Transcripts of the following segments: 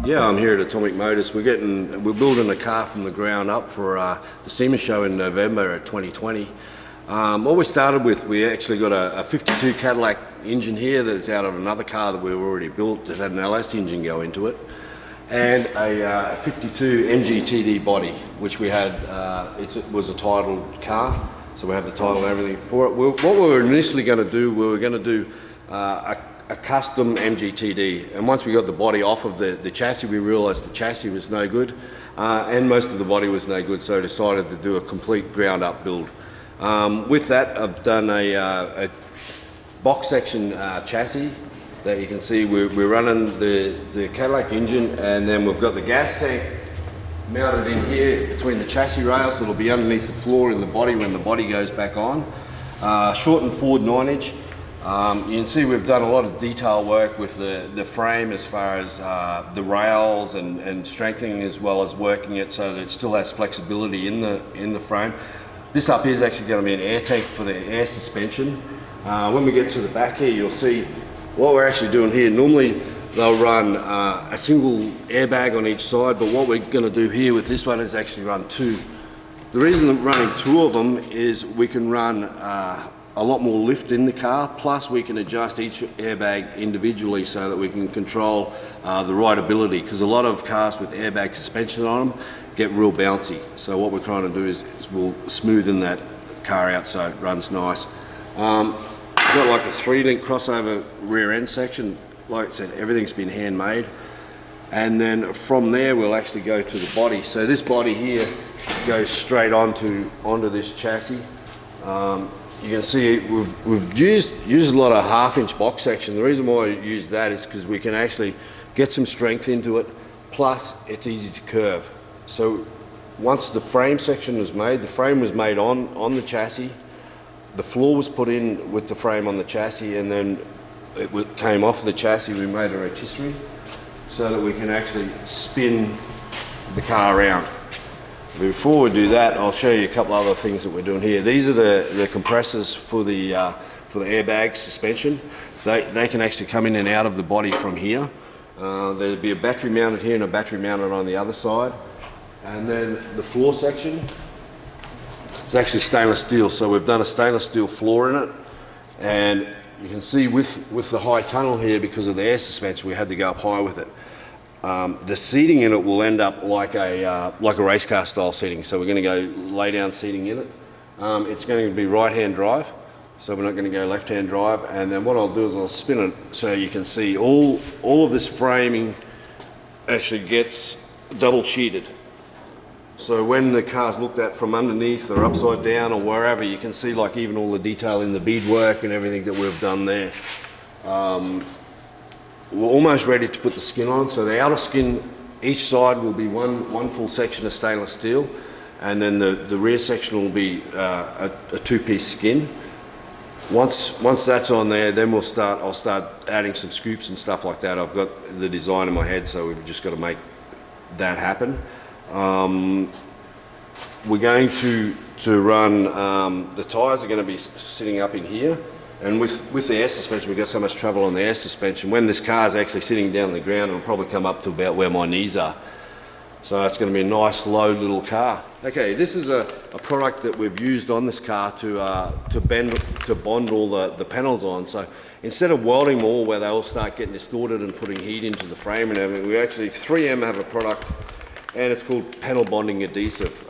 Yeah, I'm here at Atomic Motors. We're building a car from the ground up for the SEMA show in November at 2020. What we started with, we actually got a 52 Cadillac engine here that's out of another car that we've already built that had an LS engine go into it, and a 52 MGTD body, which we had, it was a titled car, so we have the title and everything for it. What we were initially going to do, we were going to do a custom MGTD, and once we got the body off of the chassis, we realised the chassis was no good, and most of the body was no good, so I decided to do a complete ground up build. With that, I've done a box section chassis that you can see. We're running the Cadillac engine, and then we've got the gas tank mounted in here between the chassis rails, so it'll be underneath the floor in the body when the body goes back on. Shortened forward 9-inch. You can see we've done a lot of detail work with the frame as far as the rails and strengthening, as well as working it so that it still has flexibility in the frame. This up here is actually going to be an air tank for the air suspension. When we get to the back here, you'll see what we're actually doing here. Normally they'll run a single airbag on each side, but what we're going to do here with this one is actually run two. The reason that running two of them is we can run a lot more lift in the car, plus we can adjust each airbag individually so that we can control the rideability, because a lot of cars with airbag suspension on them get real bouncy. So what we're trying to do is we'll smoothen that car out so it runs nice. Got like a 3-link crossover rear end section. Like I said, everything's been handmade. And then from there we'll actually go to the body. So this body here goes straight onto this chassis. You can see we've used a lot of 1/2-inch box section. The reason why I use that is because we can actually get some strength into it, plus it's easy to curve. So once the frame section was made, the frame was made on the chassis, the floor was put in with the frame on the chassis, and then it came off the chassis. We made a rotisserie so that we can actually spin the car around. Before we do that, I'll show you a couple other things that we're doing here. These are the compressors for the airbag suspension. They can actually come in and out of the body from here. There'll be a battery mounted here and a battery mounted on the other side. And then the floor section, it's actually stainless steel. So we've done a stainless steel floor in it. And you can see with the high tunnel here, because of the air suspension, we had to go up high with it. The seating in it will end up like a race car style seating. So we're going to go lay down seating in it. It's going to be right hand drive, so we're not going to go left hand drive. And then what I'll do is I'll spin it so you can see all of this framing actually gets double sheeted. So when the car's looked at from underneath or upside down or wherever, you can see like even all the detail in the beadwork and everything that we've done there. We're almost ready to put the skin on. So the outer skin, each side will be one full section of stainless steel, and then the rear section will be a 2-piece skin. Once that's on there, then I'll start adding some scoops and stuff like that. I've got the design in my head, so we've just got to make that happen. We're going to run, the tyres are going to be sitting up in here. And with the air suspension, we've got so much trouble on the air suspension. When this car's actually sitting down on the ground, it'll probably come up to about where my knees are. So it's going to be a nice, low little car. Okay, this is a product that we've used on this car to bond all the panels on. So instead of welding them all where they all start getting distorted and putting heat into the frame and everything, we actually, 3M have a product, and it's called panel bonding adhesive,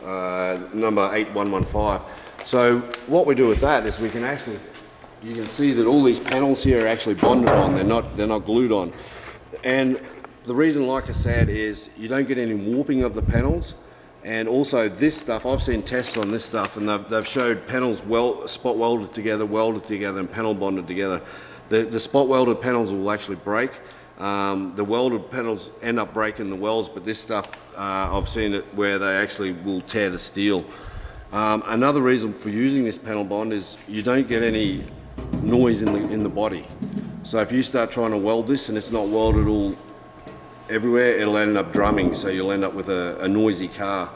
number 8115. So what we do with that is we can actually, you can see that all these panels here are actually bonded on. They're not glued on. And the reason, like I said, is you don't get any warping of the panels. And also this stuff, I've seen tests on this stuff, and they've showed panels spot welded together, and panel bonded together. The spot welded panels will actually break. The welded panels end up breaking the welds, but this stuff, I've seen it where they actually will tear the steel. Another reason for using this panel bond is you don't get any noise in the body. So if you start trying to weld this and it's not welded all everywhere, it'll end up drumming, so you'll end up with a noisy car.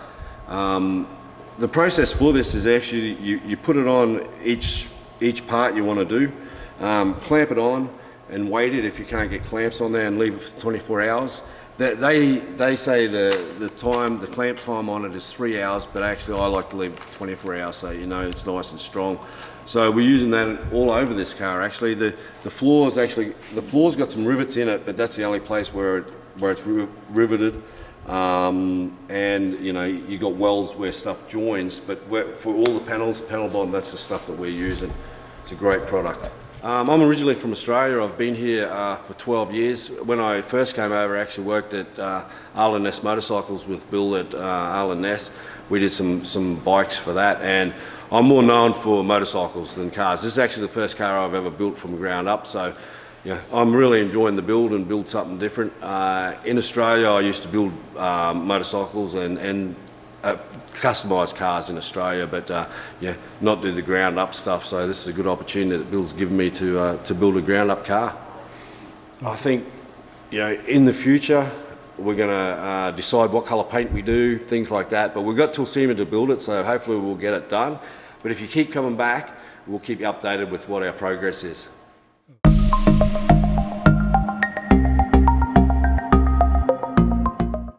The process for this is actually you put it on each part you want to do, clamp it on and weight it if you can't get clamps on there, and leave it for 24 hours. They say the clamp time on it is 3 hours, but actually I like to leave it 24 hours, so you know it's nice and strong. So we're using that all over this car. Actually, the floor's got some rivets in it, but that's the only place where it's riveted. And you know, you got welds where stuff joins, but for all the panel bond, that's the stuff that we're using. It's a great product. I'm originally from Australia. I've been here for 12 years. When I first came over, I actually worked at Arlen Ness Motorcycles with Bill at Arlen Ness. We did some bikes for that, and I'm more known for motorcycles than cars. This is actually the first car I've ever built from the ground up, so yeah, I'm really enjoying the build and build something different. In Australia, I used to build motorcycles and customised cars in Australia, but yeah, not do the ground up stuff. So this is a good opportunity that Bill's given me to build a ground up car. I think, you know, in the future we're going to decide what colour paint we do, things like that. But we've got till SEMA to build it, so hopefully we'll get it done. But if you keep coming back, we'll keep you updated with what our progress is.